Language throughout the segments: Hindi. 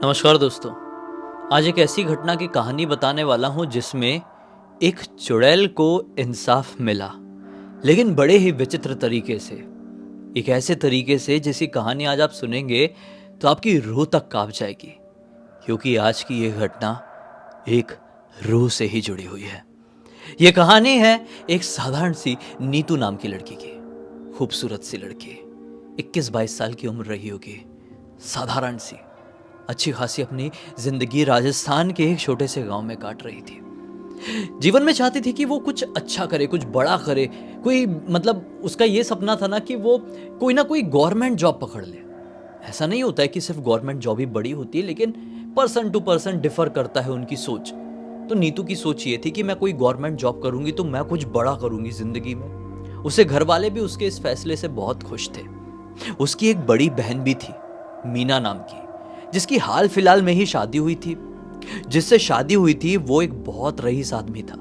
नमस्कार दोस्तों। आज एक ऐसी घटना की कहानी बताने वाला हूँ जिसमें एक चुड़ैल को इंसाफ मिला, लेकिन बड़े ही विचित्र तरीके से। एक ऐसे तरीके से जिसकी कहानी आज आप सुनेंगे तो आपकी रूह तक कांप जाएगी, क्योंकि आज की ये घटना एक रूह से ही जुड़ी हुई है। ये कहानी है एक साधारण सी नीतू नाम की लड़की की। खूबसूरत सी लड़की, 21-22 साल की उम्र रही होगी, साधारण सी, अच्छी खासी अपनी जिंदगी राजस्थान के एक छोटे से गांव में काट रही थी। जीवन में चाहती थी कि वो कुछ अच्छा करे, कुछ बड़ा करे, कोई उसका ये सपना था ना कि वो कोई ना कोई गवर्नमेंट जॉब पकड़ ले। ऐसा नहीं होता है कि सिर्फ गवर्नमेंट जॉब ही बड़ी होती है, लेकिन पर्सन टू पर्सन डिफर करता है उनकी सोच। तो नीतू की सोच ये थी कि मैं कोई गवर्नमेंट जॉब करूंगी तो मैं कुछ बड़ा करूंगी जिंदगी में। उसे घर वाले भी उसके इस फैसले से बहुत खुश थे। उसकी एक बड़ी बहन भी थी, मीना नाम की, जिसकी हाल फिलहाल में ही शादी हुई थी। जिससे शादी हुई थी वो एक बहुत रईस आदमी था,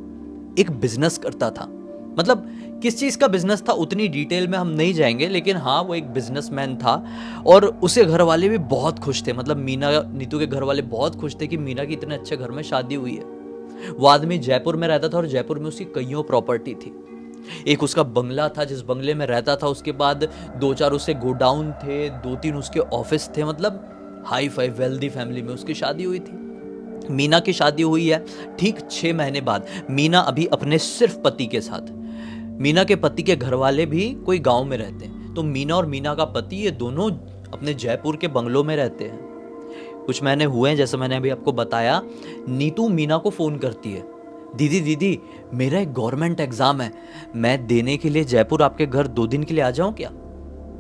एक बिजनेस करता था। किस चीज का बिजनेस था उतनी डिटेल में हम नहीं जाएंगे, लेकिन हाँ, वो एक बिजनेसमैन था और उसे घर वाले भी बहुत खुश थे। मीना, नीतू के घर वाले बहुत खुश थे कि मीना की इतने अच्छे घर में शादी हुई है। वो आदमी जयपुर में रहता था और जयपुर में उसकी कईयों प्रॉपर्टी थी। एक उसका बंगला था जिस बंगले में रहता था, उसके बाद 2-4 उसके गोडाउन थे, 2-3 उसके ऑफिस थे। हाई फाई वेल्दी फैमिली में उसकी शादी हुई थी। मीना की शादी हुई है ठीक 6 महीने बाद। मीना अभी अपने सिर्फ पति के साथ। मीना के पति के घर वाले भी कोई गांव में रहते हैं, तो मीना और मीना का पति ये दोनों अपने जयपुर के बंगलों में रहते हैं। कुछ महीने हुए हैं, जैसे मैंने अभी आपको बताया। नीतू मीना को फोन करती है, दीदी दीदी मेरा एक गवर्नमेंट एग्जाम है, मैं देने के लिए जयपुर आपके घर 2 दिन के लिए आ जाऊं क्या?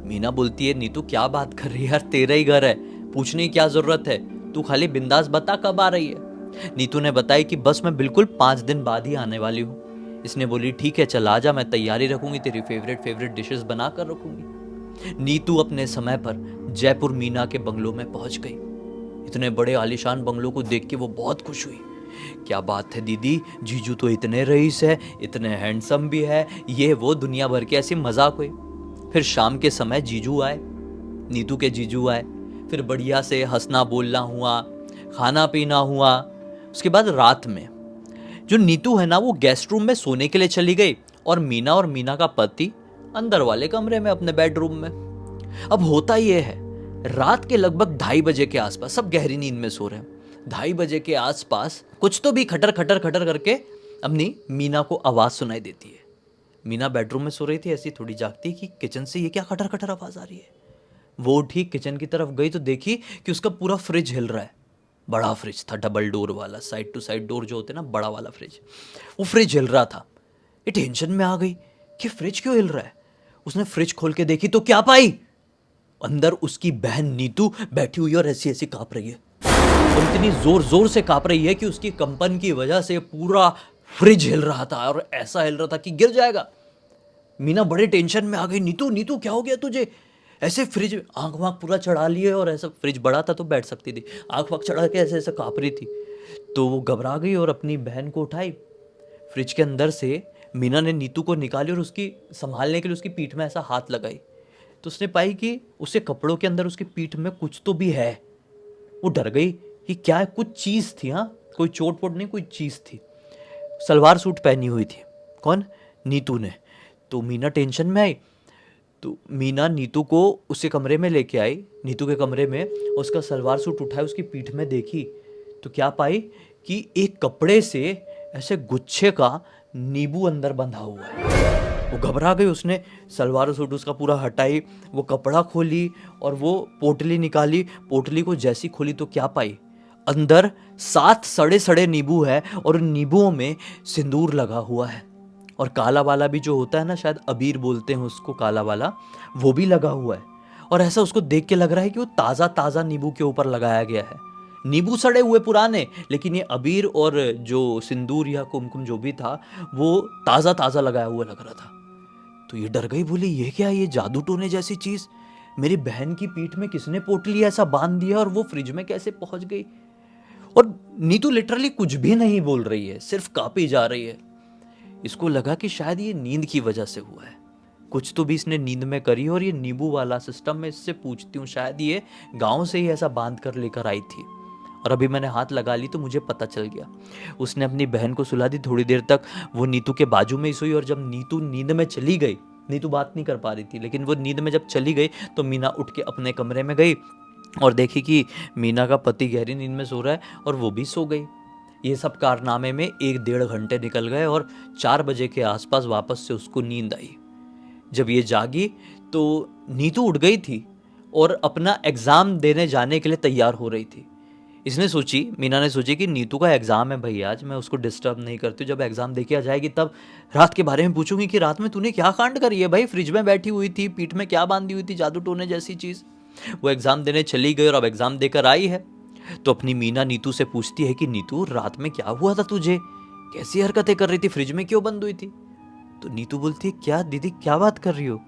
मीना बोलती है, नीतू क्या बात कर रही है यार, तेरा ही घर है, पूछने की क्या जरूरत है, तू खाली बिंदास बता कब आ रही है। नीतू ने बताया कि बस मैं बिल्कुल 5 दिन बाद ही आने वाली हूँ। इसने बोली ठीक है चल आ जा, मैं तैयारी रखूंगी, तेरी फेवरेट डिशेस बना कर रखूंगी। नीतू अपने समय पर जयपुर मीना के बंगलों में पहुंच गई। इतने बड़े आलीशान बंगलों को देख के वो बहुत खुश हुई। क्या बात है दीदी, जीजू तो इतने रईस है, इतने हैंडसम भी है, ये वो दुनिया भर के ऐसी मजाक हुई। फिर शाम के समय जीजू आए, नीतू के जीजू आए। फिर बढ़िया से हंसना बोलना हुआ, खाना पीना हुआ। उसके बाद रात में जो नीतू है ना, वो गेस्ट रूम में सोने के लिए चली गई और मीना का पति अंदर वाले कमरे में अपने बेडरूम में। अब होता यह है, रात के लगभग 2:30 बजे के आसपास, सब गहरी नींद में सो रहे हैं, 2:30 बजे के आसपास कुछ तो भी खटर खटर खटर करके अपनी मीना को आवाज सुनाई देती है। मीना बेडरूम में सो रही थी, ऐसी थोड़ी जागती कि किचन से ये क्या खटर खटर आवाज आ रही है। वो उठी, किचन की तरफ गई तो देखी कि उसका पूरा फ्रिज हिल रहा है। बड़ा फ्रिज था, डबल डोर वाला, साइड टू साइड डोर जो होते ना, बड़ा वाला फ्रिज। वो फ्रिज हिल रहा था। ये टेंशन में आ गई कि फ्रिज क्यों हिल रहा है। उसने फ्रिज खोल के देखी तो क्या पाई, अंदर उसकी बहन नीतू बैठी हुई और ऐसी ऐसी कांप रही है। और इतनी जोर जोर से कांप रही है कि उसकी कंपन की वजह से पूरा फ्रिज हिल रहा था और ऐसा हिल रहा था कि गिर जाएगा। मीना बड़े टेंशन में आ गई, नीतू नीतू क्या हो गया तुझे, ऐसे फ्रिज, आंख वाँख पूरा चढ़ा लिए, और ऐसा फ्रिज बड़ा था तो बैठ सकती थी, आंख वाँख चढ़ा के ऐसे ऐसे काँप रही थी। तो वो घबरा गई और अपनी बहन को उठाई। फ्रिज के अंदर से मीना ने नीतू को निकाली और उसकी संभालने के लिए उसकी पीठ में ऐसा हाथ लगाई, तो उसने पाई कि उसके कपड़ों के अंदर उसकी पीठ में कुछ तो भी है। वो डर गई कि क्या है, कुछ चीज़ थी। हाँ, कोई चोट वोट नहीं, कोई चीज़ थी। सलवार सूट पहनी हुई थी। कौन? नीतू ने। तो मीना टेंशन में आई, तो मीना नीतू को उसके कमरे में लेके आई, नीतू के कमरे में, उसका सलवार सूट उठाया, उसकी पीठ में देखी तो क्या पाई कि एक कपड़े से ऐसे गुच्छे का नींबू अंदर बंधा हुआ है। वो घबरा गई, उसने सलवार सूट उसका पूरा हटाई, वो कपड़ा खोली और वो पोटली निकाली। पोटली को जैसी खोली तो क्या पाई, अंदर 7 सड़े सड़े नींबू है और उन नींबुओं में सिंदूर लगा हुआ है। और काला वाला भी जो होता है ना, शायद अबीर बोलते हैं उसको, काला वाला, वो भी लगा हुआ है। और ऐसा उसको देख के लग रहा है कि वो ताज़ा ताज़ा नींबू के ऊपर लगाया गया है। नींबू सड़े हुए पुराने, लेकिन ये अबीर और जो सिंदूर या कुमकुम जो भी था वो ताज़ा ताज़ा लगाया हुआ लग रहा था। तो ये डर गई, बोली ये क्या, ये जादू टोने जैसी चीज़, मेरी बहन की पीठ में किसने पोटली ऐसा बांध दिया और वो फ्रिज में कैसे पहुंच गई। और नीतू लिटरली कुछ भी नहीं बोल रही है, सिर्फ कांपी जा रही है। इसको लगा कि शायद ये नींद की वजह से हुआ है, कुछ तो भी इसने नींद में करी। और ये नींबू वाला सिस्टम, मैं इससे पूछती हूँ, शायद ये गांव से ही ऐसा बांध कर लेकर आई थी। और अभी मैंने हाथ लगा ली तो मुझे पता चल गया। उसने अपनी बहन को सुला दी। थोड़ी देर तक वो नीतू के बाजू में ही सोई, और जब नीतू नींद में चली गई, नीतू बात नहीं कर पा रही थी, लेकिन वो नींद में जब चली गई तो मीना उठ के अपने कमरे में गई और देखी कि मीना का पति गहरी नींद में सो रहा है और वो भी सो गई। ये सब कारनामे में 1-1.5 घंटे निकल गए और 4 बजे के आसपास वापस से उसको नींद आई। जब ये जागी तो नीतू उठ गई थी और अपना एग्ज़ाम देने जाने के लिए तैयार हो रही थी। इसने सोची, मीना ने सोची कि नीतू का एग्ज़ाम है भाई, आज मैं उसको डिस्टर्ब नहीं करती हूँ। जब एग्ज़ाम देके आ जाएगी तब रात के बारे में पूछूंगी कि रात में तूने क्या कांड करी है भाई, फ्रिज में बैठी हुई थी, पीठ में क्या बांधी हुई थी, जादू टोने जैसी चीज़। वो एग्ज़ाम देने चली गई और अब एग्ज़ाम देकर आई है तो अपनी मीना नीतू से पूछती है कि नीतू रात में क्या हुआ था तुझे, कैसी हरकतें कर रही थी, फ्रिज में क्यों बंद हुई थी। तो नीतू बोलती है क्या दीदी क्या बात कर रही हो,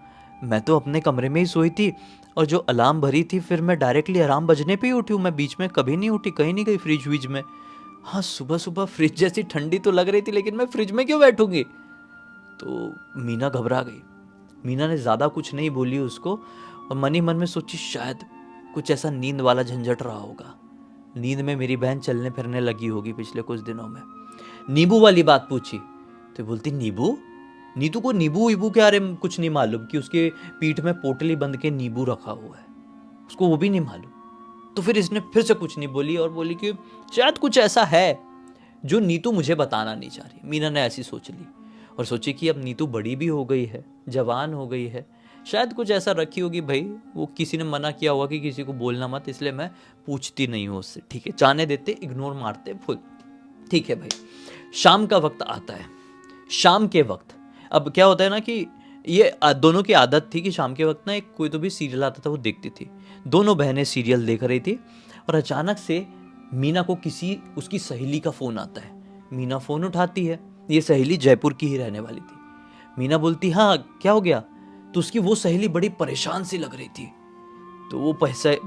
मैं तो अपने कमरे में ही सोई थी और जो अलार्म भरी थी फिर मैं डायरेक्टली अलार्म बजने पे ही उठी हूँ, मैं बीच में कभी नहीं उठी, कहीं नहीं गई फ्रिज विज में। हाँ सुबह सुबह फ्रिज जैसी ठंडी तो लग रही थी लेकिन मैं फ्रिज में क्यों बैठूंगी। तो मीना घबरा गई। मीना ने ज़्यादा कुछ नहीं बोली उसको और मन ही मन में सोची शायद कुछ ऐसा नींद वाला झंझट रहा होगा, नींद में मेरी बहन चलने फिरने लगी होगी पिछले कुछ दिनों में। नींबू वाली बात पूछी तो बोलती नींबू, नीतू को नींबू वीबू के बारे में कुछ नहीं मालूम कि उसके पीठ में पोटली बंद के नींबू रखा हुआ है, उसको वो भी नहीं मालूम। तो फिर इसने फिर से कुछ नहीं बोली और बोली कि शायद कुछ ऐसा है जो नीतू मुझे बताना नहीं चाह रही। मीना ने ऐसी सोच ली और सोची कि अब नीतू बड़ी भी हो गई है, जवान हो गई है, शायद कुछ ऐसा रखी होगी भाई, वो किसी ने मना किया होगा कि किसी को बोलना मत, इसलिए मैं पूछती नहीं हूँ उससे। ठीक है, जाने देते, इग्नोर मारते फुल। ठीक है भाई, शाम का वक्त आता है। शाम के वक्त अब क्या होता है ना कि ये दोनों की आदत थी कि शाम के वक्त ना एक कोई तो भी सीरियल आता था वो देखती थी। दोनों बहनें सीरियल देख रही थी और अचानक से मीना को किसी उसकी सहेली का फ़ोन आता है। मीना फ़ोन उठाती है, ये सहेली जयपुर की ही रहने वाली थी। मीना बोलती हाँ क्या हो गया, तो उसकी वो सहेली बड़ी परेशान सी लग रही थी। तो वो पैसे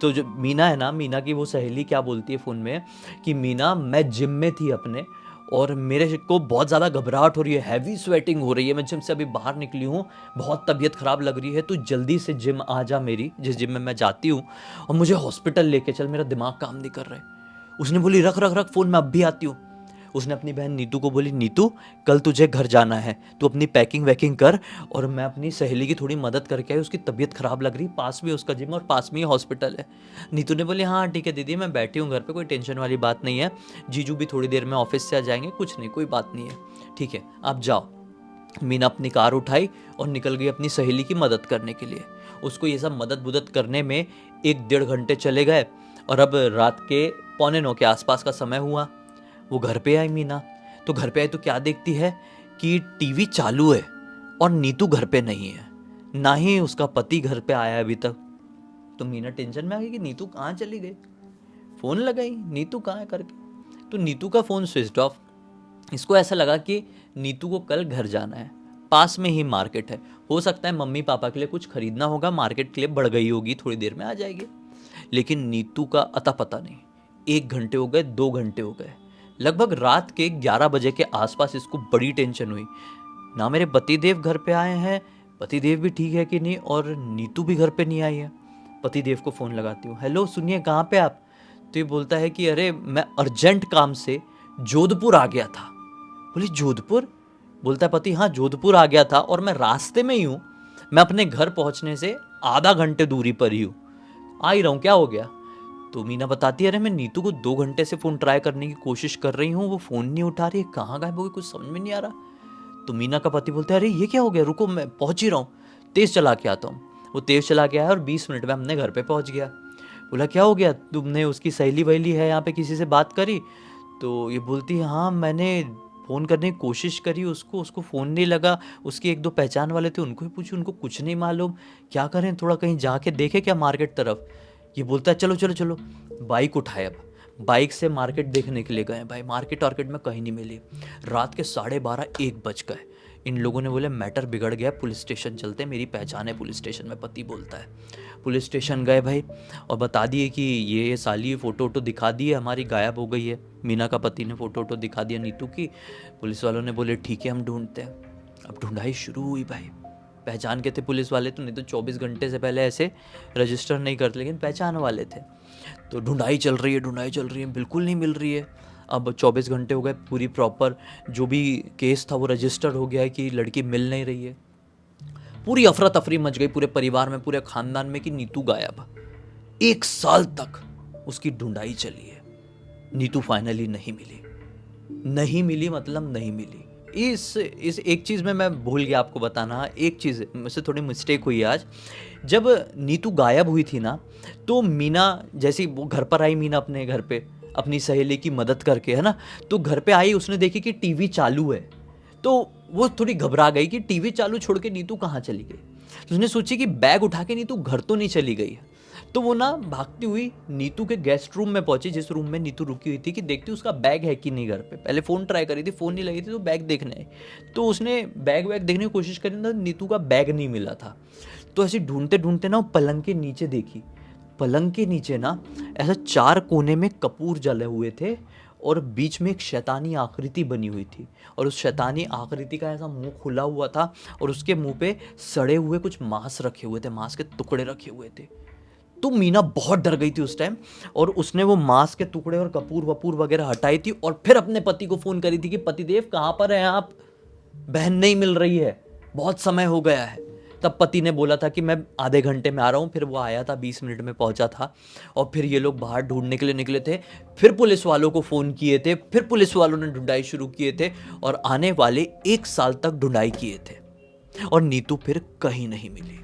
तो जो मीना है ना, मीना की वो सहेली क्या बोलती है फ़ोन में कि मीना मैं जिम में थी अपने और मेरे को बहुत ज़्यादा घबराहट हो रही है, हैवी स्वेटिंग हो रही है, मैं जिम से अभी बाहर निकली हूँ, बहुत तबीयत ख़राब लग रही है, तो जल्दी से जिम आ जा मेरी, जिस जिम में मैं जाती हूँ, और मुझे हॉस्पिटल लेके चल, मेरा दिमाग काम नहीं कर रहा है। उसने बोली रख रख रख फ़ोन, मैं अब भी आती हूँ। उसने अपनी बहन नीतू को बोली नीतू कल तुझे घर जाना है, तू अपनी पैकिंग वैकिंग कर और मैं अपनी सहेली की थोड़ी मदद करके आई, उसकी तबीयत ख़राब लग रही, पास में उसका जिम और पास में ही हॉस्पिटल है। नीतू ने बोली हाँ ठीक है दीदी, मैं बैठी हूँ घर पे, कोई टेंशन वाली बात नहीं है, जीजू भी थोड़ी देर में ऑफिस से आ जाएंगे, कुछ नहीं कोई बात नहीं है, ठीक है आप जाओ। मीना अपनी कार उठाई और निकल गई अपनी सहेली की मदद करने के लिए। उसको ये सब मदद करने में 1-1.5 घंटे चले गए और अब रात के 8:45 के आसपास का समय हुआ। वो घर पे आई मीना, तो घर पे आई तो क्या देखती है कि टीवी चालू है और नीतू घर पे नहीं है, ना ही उसका पति घर पे आया अभी तक। तो मीना टेंशन में आ गई कि नीतू कहाँ चली गई। फ़ोन लगाई, नीतू कहाँ है करके, तो नीतू का फ़ोन स्विच ऑफ। इसको ऐसा लगा कि नीतू को कल घर जाना है, पास में ही मार्केट है, हो सकता है मम्मी पापा के लिए कुछ खरीदना होगा, मार्केट के लिए बढ़ गई होगी, थोड़ी देर में आ जाएगी। लेकिन नीतू का अता पता नहीं। 1 घंटे हो गए, 2 घंटे हो गए, लगभग रात के 11 बजे के आसपास इसको बड़ी टेंशन हुई। ना मेरे पतिदेव घर पे आए हैं, पतिदेव भी ठीक है कि नहीं, और नीतू भी घर पे नहीं आई है। पतिदेव को फ़ोन लगाती हूँ, हेलो सुनिए कहाँ पे आप। तो ये बोलता है कि अरे मैं अर्जेंट काम से जोधपुर आ गया था। बोली जोधपुर, बोलता है पति हाँ जोधपुर आ गया था और मैं रास्ते में ही हूँ, मैं अपने घर पहुँचने से आधा घंटे दूरी पर ही हूँ, आ ही रहा हूँ, क्या हो गया। तो मीना बताती है अरे मैं नीतू को 2 घंटे से फ़ोन ट्राई करने की कोशिश कर रही हूँ, वो फ़ोन नहीं उठा रही है, कहाँ गायब हो गई, कुछ समझ में नहीं आ रहा। तो मीना का पति बोलता है अरे ये क्या हो गया, रुको मैं पहुँच ही रहा हूँ, तेज़ चला के आता हूँ। वो तेज़ चला के आया और 20 मिनट में हमने घर पे पहुँच गया। बोला क्या हो गया, तुमने उसकी सहेली वहेली है यहाँ पे किसी से बात करी। तो ये बोलती है हाँ मैंने फ़ोन करने की कोशिश करी उसको, उसको फ़ोन नहीं लगा, उसके 1-2 पहचान वाले थे उनको ही पूछी, उनको कुछ नहीं मालूम, क्या करें, थोड़ा कहीं जाके देखे क्या मार्केट तरफ। ये बोलता है चलो चलो चलो, बाइक उठाए, अब बाइक से मार्केट देखने के लिए गए भाई, मार्केट वार्केट में कहीं नहीं मिली। रात के 12:30-1 बज गए। इन लोगों ने बोले मैटर बिगड़ गया, पुलिस स्टेशन चलते, मेरी पहचान है पुलिस स्टेशन में, पति बोलता है। पुलिस स्टेशन गए भाई और बता दिए कि ये साली फ़ोटो वोटो दिखा दी है हमारी, गायब हो गई है। मीना का पति ने फ़ोटो वोटो दिखा दिया नीतू की। पुलिस वालों ने बोले ठीक है हम ढूंढते हैं। अब ढूंढाई शुरू हुई भाई, पहचान के थे पुलिस वाले, तो नहीं तो 24 घंटे से पहले ऐसे रजिस्टर नहीं करते, लेकिन पहचान वाले थे। तो ढूंढाई चल रही है, बिल्कुल नहीं मिल रही है। अब 24 घंटे हो गए, पूरी प्रॉपर जो भी केस था वो रजिस्टर हो गया है कि लड़की मिल नहीं रही है। पूरी अफरा तफरी मच गई पूरे परिवार में, पूरे खानदान में कि नीतू गायब। 1 साल तक उसकी ढूंढाई चली है, नीतू फाइनली नहीं मिली, मतलब नहीं मिली। इस एक चीज़ में मैं भूल गया आपको बताना, एक चीज़ मुझसे थोड़ी मिस्टेक हुई आज। जब नीतू गायब हुई थी ना, तो मीना जैसे वो घर पर आई, मीना अपने घर पे अपनी सहेली की मदद करके, है ना, तो घर पे आई, उसने देखी कि टीवी चालू है, तो वो थोड़ी घबरा गई कि टीवी चालू छोड़ के नीतू कहाँ चली गई। तो उसने सोची कि बैग उठा के नीतू घर तो नहीं चली गई है। तो वो ना भागती हुई नीतू के गेस्ट रूम में पहुंची, जिस रूम में नीतू रुकी हुई थी, कि देखती उसका बैग है कि नहीं घर पे। पहले फ़ोन ट्राई करी थी, फ़ोन नहीं लगी थी, तो बैग देखने आई। तो उसने बैग वैग देखने की कोशिश करी ना, नीतू का बैग नहीं मिला था। तो ऐसे ढूंढते ढूंढते ना पलंग के नीचे देखी, पलंग के नीचे ना ऐसा 4 कोने में कपूर जले हुए थे और बीच में एक शैतानी आकृति बनी हुई थी, और उस शैतानी आकृति का ऐसा मुंह खुला हुआ था, और उसके मुंह पे सड़े हुए कुछ मांस रखे हुए थे, मांस के टुकड़े रखे हुए थे। तो मीना बहुत डर गई थी उस टाइम, और उसने वो मांस के टुकड़े और कपूर वपूर वगैरह हटाई थी, और फिर अपने पति को फ़ोन करी थी कि पतिदेव कहाँ पर हैं आप, बहन नहीं मिल रही है, बहुत समय हो गया है। तब पति ने बोला था कि मैं आधे घंटे में आ रहा हूँ, फिर वो आया था, 20 मिनट में पहुंचा था, और फिर ये लोग बाहर ढूंढने के लिए निकले थे। फिर पुलिस वालों को फ़ोन किए थे, फिर पुलिस वालों ने ढूंढाई शुरू किए थे, और आने वाले 1 साल तक ढूंढाई किए थे, और नीतू फिर कहीं नहीं मिली,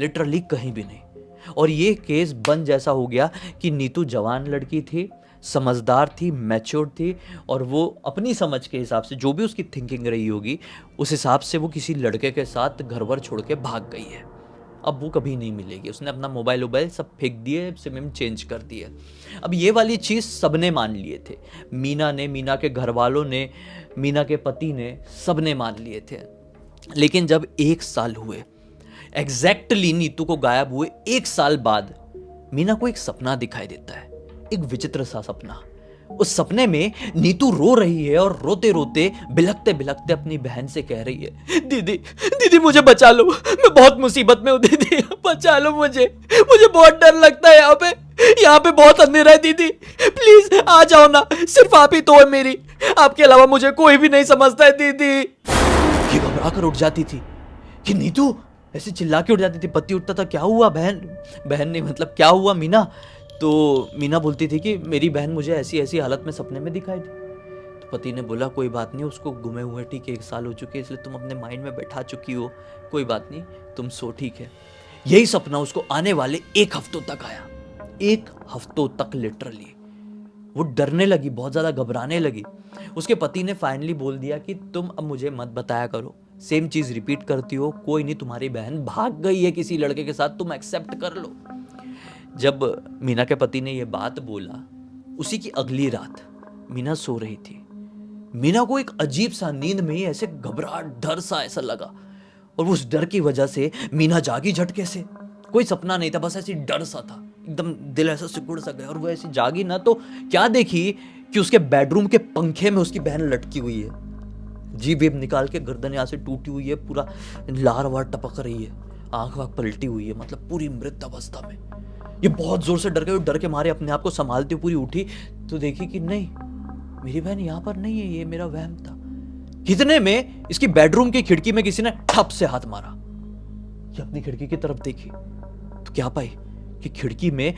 लिटरली कहीं भी नहीं। और ये केस बन जैसा हो गया कि नीतू जवान लड़की थी, समझदार थी, मैच्योर थी, और वो अपनी समझ के हिसाब से, जो भी उसकी थिंकिंग रही होगी, उस हिसाब से वो किसी लड़के के साथ घर वर छोड़ के भाग गई है। अब वो कभी नहीं मिलेगी। उसने अपना मोबाइल वोबाइल सब फेंक दिए, सिम चेंज कर दिए। अब ये वाली चीज़ सबने मान लिए थे, मीना ने, मीना के घर वालों ने, मीना के पति ने, सबने मान लिए थे। लेकिन जब 1 साल हुए, एग्जैक्टली नीतू को गायब हुए 1 साल बाद, मीना को एक सपना दिखाई देता है, एक विचित्र सा सपना। उस सपने में नीतू रो रही है, और रोते रोते, बिलखते बिलखते अपनी बहन से कह रही है, दीदी दीदी मुझे बचा लो, मैं बहुत मुसीबत में हूँ, दीदी बचा लो मुझे बहुत डर लगता है, यहाँ पे बहुत अंधेरा है, दीदी प्लीज आ जाओ ना, सिर्फ आप ही तो है मेरी, आपके अलावा मुझे कोई भी नहीं समझता है दीदी। ये घबरा कर उठ जाती थी कि नीतू ऐसे चिल्ला के उठ जाती थी। पति उठता था, क्या हुआ बहन नहीं, मतलब क्या हुआ मीना। तो मीना बोलती थी कि मेरी बहन मुझे ऐसी ऐसी हालत में सपने में दिखाई दी। तो पति ने बोला, कोई बात नहीं, उसको गुमे हुए ठीक है 1 साल हो चुके, इसलिए तुम अपने माइंड में बैठा चुकी हो, कोई बात नहीं, तुम सो, ठीक है। यही सपना उसको आने वाले 1 हफ्तों तक आया, 1 हफ्तों तक लिटरली। वो डरने लगी, बहुत ज़्यादा घबराने लगी। उसके पति ने फाइनली बोल दिया कि तुम अब मुझे मत बताया करो, सेम चीज़ रिपीट करती हो, कोई नहीं, तुम्हारी बहन भाग गई है किसी लड़के के साथ, तुम एक्सेप्ट कर लो। जब मीना के पति ने ये बात बोला, उसी की अगली रात मीना सो रही थी। मीना को एक अजीब सा नींद में ही ऐसे घबराहट, डर सा ऐसा लगा, और उस डर की वजह से मीना जागी झटके से। कोई सपना नहीं था, बस ऐसी डर सा था, एकदम दिल ऐसा सिकुड़ सा गया, और वो ऐसी जागी ना, तो क्या देखी कि उसके बेडरूम के पंखे में उसकी बहन लटकी हुई है, जीभ वेब निकाल के, गर्दन यहाँ से टूटी हुई है, पूरा लार वार टपक रही है, आंख वाँख पलटी हुई है, मतलब पूरी मृत अवस्था में। ये बहुत जोर से डर गई, डर के मारे अपने आप को संभालती पूरी उठी, तो देखी कि नहीं, मेरी बहन यहाँ पर नहीं है, ये मेरा वहम था। इतने में इसकी बेडरूम की खिड़की में किसी ने ठप से हाथ मारा। ये अपनी खिड़की की तरफ देखी तो क्या पाई कि खिड़की में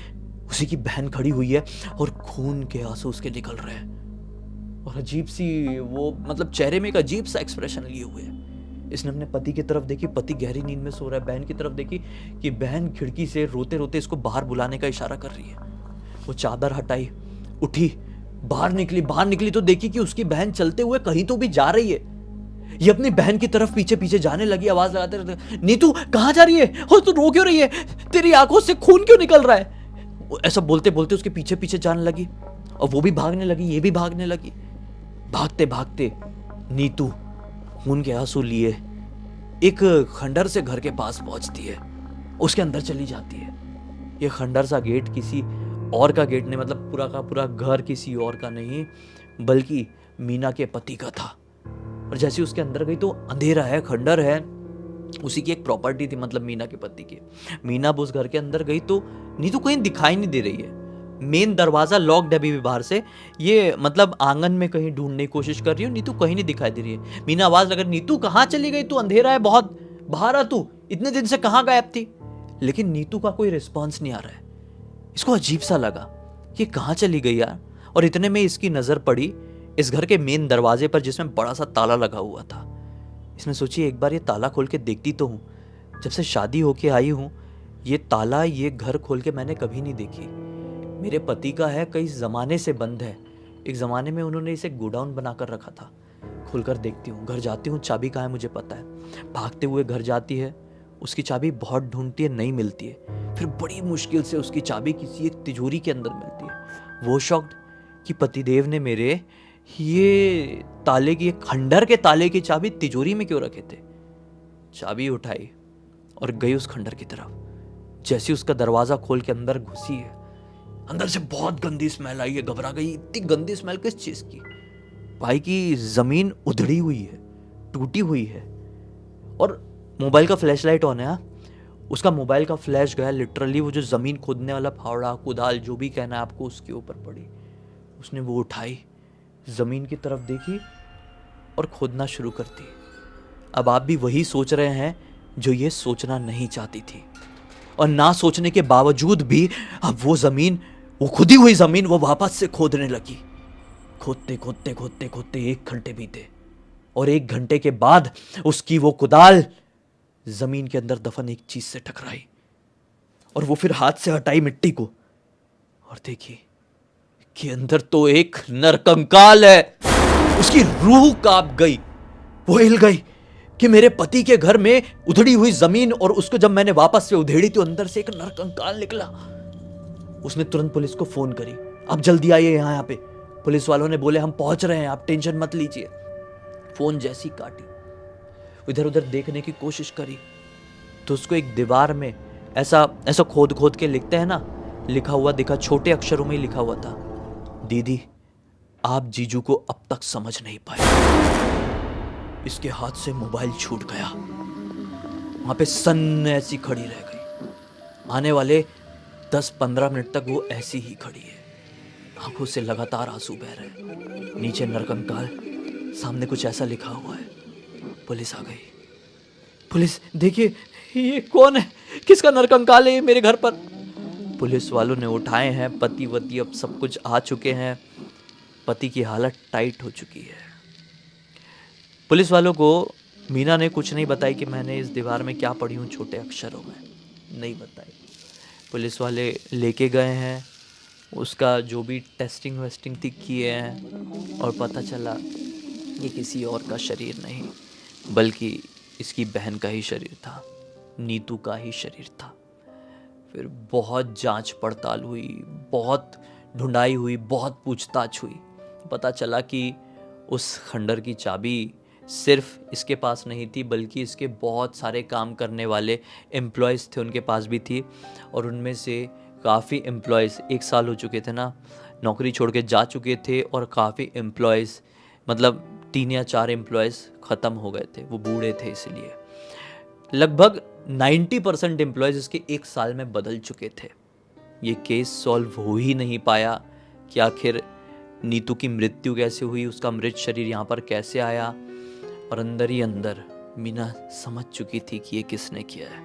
उसी की बहन खड़ी हुई है, और खून के आंसू उसके निकल रहे हैं, और अजीब सी वो, मतलब चेहरे में एक अजीब सा एक्सप्रेशन लिए हुए है। इसने अपने पति की तरफ देखी, पति गहरी नींद में सो रहा है। बहन की तरफ देखी कि बहन खिड़की से रोते रोते इसको बाहर बुलाने का इशारा कर रही है। वो चादर हटाई, उठी, बाहर निकली तो देखी कि उसकी बहन चलते हुए कहीं तो भी जा रही है। ये अपनी बहन की तरफ पीछे पीछे जाने लगी, आवाज लगाते रहते, नीतू कहाँ जा रही है, और तू रो क्यों रही है, तेरी आंखों से खून क्यों निकल रहा है। ऐसा बोलते बोलते उसके पीछे पीछे जाने लगी, और वो भी भागने लगी, ये भी भागने लगी। भागते भागते नीतू खून के आंसू लिए एक खंडर से घर के पास पहुंचती है, उसके अंदर चली जाती है। ये खंडर सा गेट किसी और का गेट नहीं, मतलब पूरा का पूरा घर किसी और का नहीं, बल्कि मीना के पति का था। और जैसे उसके अंदर गई तो अंधेरा है, खंडर है, उसी की एक प्रॉपर्टी थी, मतलब मीना के पति की। मीना अब उस घर के अंदर गई तो नीतू कहीं दिखाई नहीं दे रही है। मेन दरवाजा लॉक्ड है अभी भी बाहर से, ये मतलब आंगन में कहीं ढूंढने की कोशिश कर रही हूँ, नीतू कहीं नहीं दिखाई दे रही है। मीना आवाज लगा, नीतू कहाँ चली गई तू, अंधेरा है बहुत, बाहर आ तू, इतने दिन से कहाँ गायब थी। लेकिन नीतू का कोई रिस्पॉन्स नहीं आ रहा है। इसको अजीब सा लगा कि कहाँ चली गई यार। और इतने में इसकी नजर पड़ी इस घर के मेन दरवाजे पर, जिसमें बड़ा सा ताला लगा हुआ था। इसने सोची एक बार ये ताला खोल के देखती तो हूँ। जब से शादी होके आई हूँ ये ताला, ये घर खोल के मैंने कभी नहीं देखी। मेरे पति का है, कई ज़माने से बंद है। एक ज़माने में उन्होंने इसे गोडाउन बना कर रखा था। खोलकर देखती हूँ, घर जाती हूँ, चाबी कहाँ है मुझे पता है। भागते हुए घर जाती है, उसकी चाबी बहुत ढूंढती है, नहीं मिलती है। फिर बड़ी मुश्किल से उसकी चाबी किसी एक तिजोरी के अंदर मिलती है। वो शॉक्ड कि पतिदेव ने मेरे ये ताले की, खंडर के ताले की चाबी तिजोरी में क्यों रखे थे। चाबी उठाई और गई उस खंडर की तरफ। जैसे उसका दरवाजा खोल के अंदर घुसी है, अंदर से बहुत गंदी स्मेल आई है। घबरा गई, इतनी गंदी स्मेल किस चीज की। भाई की जमीन उधड़ी हुई है, टूटी हुई है, और मोबाइल का फ्लैश लाइट ऑन है। उसका मोबाइल का फ्लैश गया, लिटरली वो जो जमीन खोदने वाला फावड़ा, कुदाल, जो भी कहना है आपको, उसके ऊपर पड़ी। उसने वो उठाई, जमीन की तरफ देखी और खोदना शुरू कर दी। अब आप भी वही सोच रहे हैं जो ये सोचना नहीं चाहती थी, और ना सोचने के बावजूद भी अब वो जमीन, वो खुदी हुई जमीन, वो वापस से खोदने लगी। खोदते खोदते खोदते खोदते 1 घंटे बीते, और 1 घंटे के बाद उसकी वो कुदाल जमीन के अंदर दफन एक चीज से टकराई, और वो फिर हाथ से हटाई मिट्टी को, और देखी कि अंदर तो एक नरकंकाल है। उसकी रूह कांप गई, वो हिल गई कि मेरे पति के घर में उधड़ी हुई जमीन, और उसको जब मैंने वापस से उधेड़ी तो अंदर से एक नरकंकाल निकला। उसने तुरंत पुलिस को फोन करी, आप जल्दी आइए यहाँ पे। पुलिस वालों ने बोले हम पहुंच रहे हैं, आप टेंशन मत लीजिए। फोन जैसी काटी, इधर उधर देखने की कोशिश करी तो उसको एक दीवार में ऐसा ऐसा खोद खोद के लिखते हैं ना, लिखा हुआ दिखा, छोटे अक्षरों में लिखा हुआ था, दीदी आप जीजू को अब तक समझ नहीं पाए। इसके हाथ से मोबाइल छूट गया। वहां पे सन ऐसी खड़ी रह गई। आने वाले 10-15 मिनट तक वो ऐसी ही खड़ी है, आंखों से लगातार आंसू बह रहे। नीचे नरकंकाल, सामने कुछ ऐसा लिखा हुआ है। पुलिस आ गई। पुलिस, देखिए ये कौन है, किसका नरकंकाल है ये मेरे घर पर। पुलिस वालों ने उठाए हैं, पति वती अब सब कुछ आ चुके हैं। पति की हालत टाइट हो चुकी है। पुलिस वालों को मीना ने कुछ नहीं बताई कि मैंने इस दीवार में क्या पढ़ी हूँ छोटे अक्षरों में, नहीं बताई। पुलिस वाले लेके गए हैं, उसका जो भी टेस्टिंग वेस्टिंग थी किए हैं, और पता चला ये किसी और का शरीर नहीं बल्कि इसकी बहन का ही शरीर था, नीतू का ही शरीर था। फिर बहुत जांच पड़ताल हुई, बहुत ढूंढाई हुई, बहुत पूछताछ हुई। पता चला कि उस खंडर की चाबी सिर्फ इसके पास नहीं थी बल्कि इसके बहुत सारे काम करने वाले एम्प्लॉयज़ थे, उनके पास भी थी। और उनमें से काफ़ी एम्प्लॉयज़, 1 साल हो चुके थे ना, नौकरी छोड़ के जा चुके थे, और काफ़ी एम्प्लॉयज़, मतलब 3 या 4 एम्प्लॉयज़ ख़त्म हो गए थे, वो बूढ़े थे इसलिए। लगभग 90% एम्प्लॉयज़ इसके 1 साल में बदल चुके थे। ये केस सॉल्व हो ही नहीं पाया कि आखिर नीतू की मृत्यु कैसे हुई, उसका मृत शरीर यहाँ पर कैसे आया। और अंदर ही अंदर मीना समझ चुकी थी कि ये किसने किया है,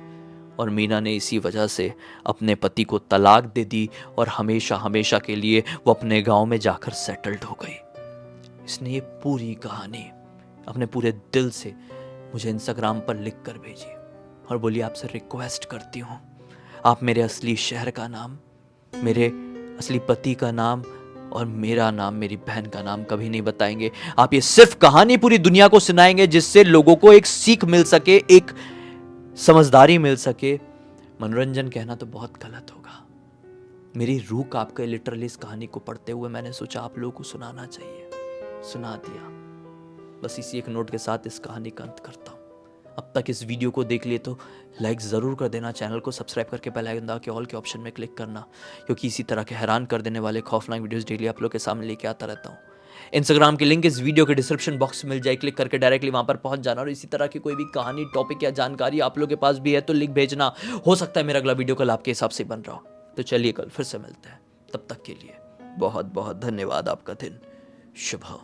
और मीना ने इसी वजह से अपने पति को तलाक दे दी, और हमेशा हमेशा के लिए वो अपने गांव में जाकर सेटल्ड हो गई। इसने ये पूरी कहानी अपने पूरे दिल से मुझे इंस्टाग्राम पर लिख कर भेजी, और बोली आपसे रिक्वेस्ट करती हूँ, आप मेरे असली शहर का नाम, मेरे असली पति का नाम और मेरा नाम, मेरी बहन का नाम कभी नहीं बताएंगे। आप ये सिर्फ कहानी पूरी दुनिया को सुनाएंगे जिससे लोगों को एक सीख मिल सके, एक समझदारी मिल सके। मनोरंजन कहना तो बहुत गलत होगा। मेरी रूह कांप गई लिटरली इस कहानी को पढ़ते हुए। मैंने सोचा आप लोगों को सुनाना चाहिए, सुना दिया। बस इसी एक नोट के साथ इस कहानी का अंत करता हूँ। अब तक इस वीडियो को देख लिए तो लाइक ज़रूर कर देना, चैनल को सब्सक्राइब करके बेल आइकन दबा के ऑल के ऑप्शन में क्लिक करना, क्योंकि इसी तरह के हैरान कर देने वाले खौफनाक वीडियोस डेली आप लोग के सामने लेके आता रहता हूँ। इंस्टाग्राम की लिंक इस वीडियो के डिस्क्रिप्शन बॉक्स में मिल जाए, क्लिक करके डायरेक्टली वहां पर पहुंच जाना। और इसी तरह की कोई भी कहानी, टॉपिक या जानकारी आप लोगों के पास भी है तो लिंक भेजना। हो सकता है मेरा अगला वीडियो कल आपके हिसाब से बन रहा हो। तो चलिए कल फिर से मिलते हैं, तब तक के लिए बहुत बहुत धन्यवाद। आपका दिन शुभ हो।